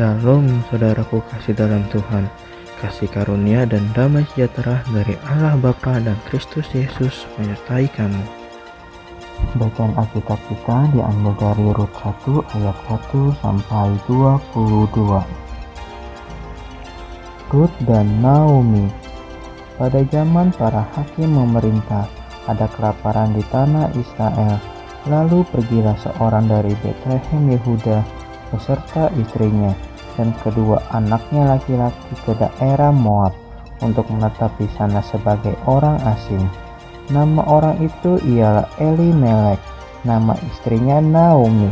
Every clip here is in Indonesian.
Shalom saudaraku kasih dalam Tuhan, kasih karunia dan damai sejahtera dari Allah Bapa dan Kristus Yesus menyertai kamu. Bacaan Alkitab kita diambil dari Rut 1 ayat 1 sampai 22. Rut dan Naomi. Pada zaman para hakim memerintah, ada kelaparan di tanah Israel. Lalu pergilah seorang dari Betlehem Yehuda beserta istrinya dan kedua anaknya laki-laki ke daerah Moab untuk menetap di sana sebagai orang asing. Nama orang itu ialah Elimelek, nama istrinya Naomi,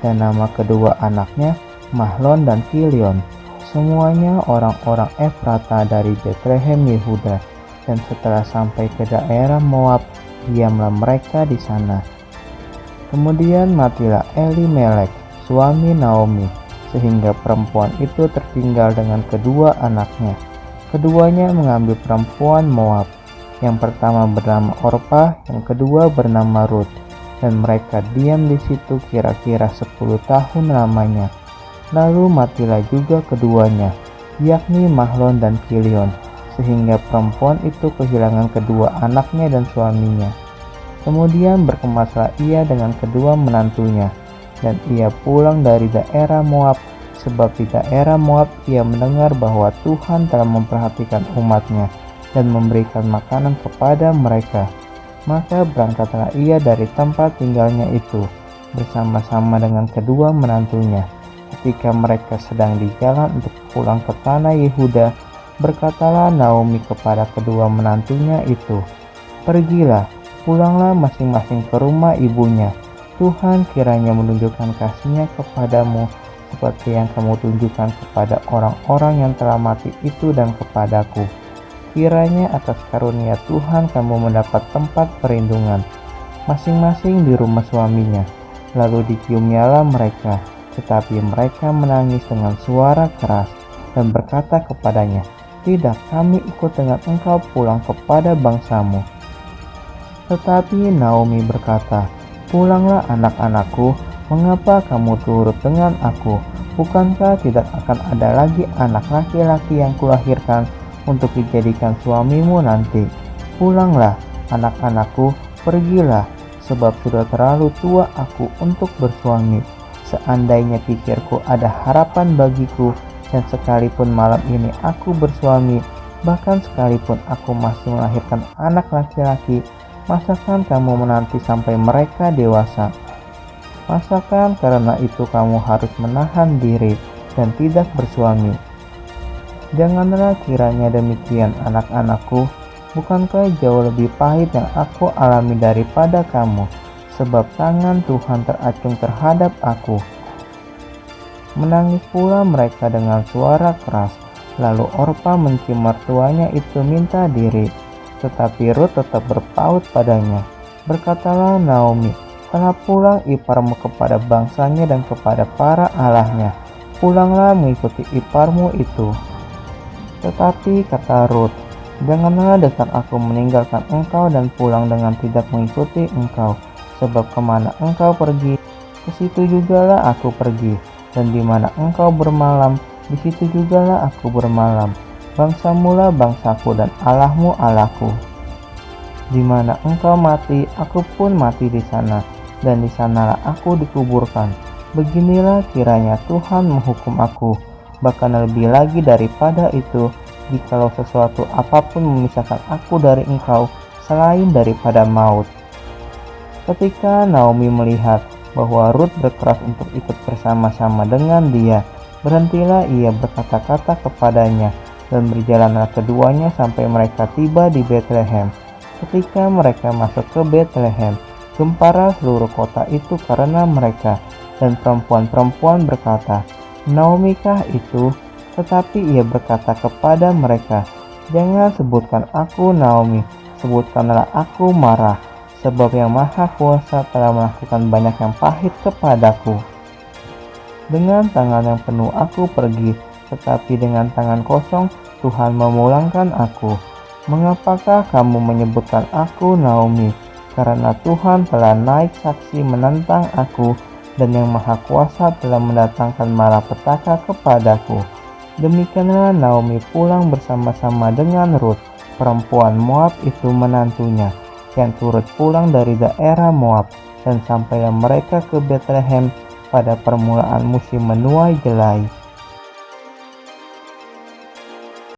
dan nama kedua anaknya Mahlon dan Kilion. Semuanya orang-orang Efrata dari Betlehem Yehuda, dan setelah sampai ke daerah Moab, diamlah mereka di sana. Kemudian matilah Elimelek, suami Naomi, sehingga perempuan itu tertinggal dengan kedua anaknya. Keduanya mengambil perempuan Moab. Yang pertama bernama Orpa, yang kedua bernama Rut, dan mereka diam di situ kira-kira 10 tahun lamanya. Lalu matilah juga keduanya, yakni Mahlon dan Kilion, sehingga perempuan itu kehilangan kedua anaknya dan suaminya. Kemudian berkemaslah ia dengan kedua menantunya, dan ia pulang dari daerah Moab, sebab di daerah Moab ia mendengar bahwa Tuhan telah memperhatikan umatnya dan memberikan makanan kepada mereka. Maka berangkatlah ia dari tempat tinggalnya itu bersama-sama dengan kedua menantunya. Ketika mereka sedang di jalan untuk pulang ke tanah Yehuda, berkatalah Naomi kepada kedua menantunya itu, "Pergilah, pulanglah masing-masing ke rumah ibunya. Tuhan kiranya menunjukkan kasih-Nya kepadamu seperti yang kamu tunjukkan kepada orang-orang yang telah mati itu dan kepadaku. Kiranya atas karunia Tuhan kamu mendapat tempat perlindungan, masing-masing di rumah suaminya." Lalu diciumnyalah mereka, tetapi mereka menangis dengan suara keras dan berkata kepadanya, "Tidak, kami ikut dengan engkau pulang kepada bangsamu." Tetapi Naomi berkata, "Pulanglah anak-anakku, mengapa kamu turut dengan aku? Bukankah tidak akan ada lagi anak laki-laki yang kulahirkan untuk dijadikan suamimu nanti? Pulanglah, anak-anakku, pergilah, sebab sudah terlalu tua aku untuk bersuami. Seandainya pikirku ada harapan bagiku, dan sekalipun malam ini aku bersuami, bahkan sekalipun aku masih melahirkan anak laki-laki, masakan kamu menanti sampai mereka dewasa? Masakan karena itu kamu harus menahan diri dan tidak bersuami? Janganlah kiranya demikian, anak-anakku. Bukankah jauh lebih pahit yang aku alami daripada kamu, sebab tangan Tuhan teracung terhadap aku." Menangis pula mereka dengan suara keras. Lalu Orpa mencium mertuanya itu minta diri, tetapi Rut tetap berpaut padanya. Berkatalah Naomi, "Telah pulang iparmu kepada bangsanya dan kepada para allahnya. Pulanglah mengikuti iparmu itu." Tetapi kata Rut, "Janganlah dasar aku meninggalkan engkau dan pulang dengan tidak mengikuti engkau, sebab kemana engkau pergi, ke situ jugalah aku pergi, dan di mana engkau bermalam, di situ jugalah aku bermalam. Bangsamulah bangsaku dan Allahmu Allahku. Di mana engkau mati, aku pun mati di sana, dan di sanalah aku dikuburkan. Beginilah kiranya Tuhan menghukum aku, bahkan lebih lagi daripada itu, jikalau sesuatu apapun memisahkan aku dari engkau selain daripada maut." Ketika Naomi melihat bahwa Rut berkeras untuk ikut bersama-sama dengan dia, berhentilah ia berkata-kata kepadanya, dan berjalanlah keduanya sampai mereka tiba di Betlehem. Ketika mereka masuk ke Betlehem, gempara seluruh kota itu karena mereka, dan perempuan-perempuan berkata, "Naomi kah itu?" Tetapi ia berkata kepada mereka, "Jangan sebutkan aku Naomi, sebutkanlah aku Marah, sebab Yang Maha Kuasa telah melakukan banyak yang pahit kepadaku. Dengan tangan yang penuh aku pergi, tetapi dengan tangan kosong Tuhan memulangkan aku. Mengapakah kamu menyebutkan aku Naomi? Karena Tuhan telah naik saksi menentang aku dan Yang Maha Kuasa telah mendatangkan malapetaka kepadaku. Demikianlah Naomi pulang bersama-sama dengan Rut, perempuan Moab itu menantunya, yang turut pulang dari daerah Moab, dan sampailah mereka ke Betlehem pada permulaan musim menuai jelai.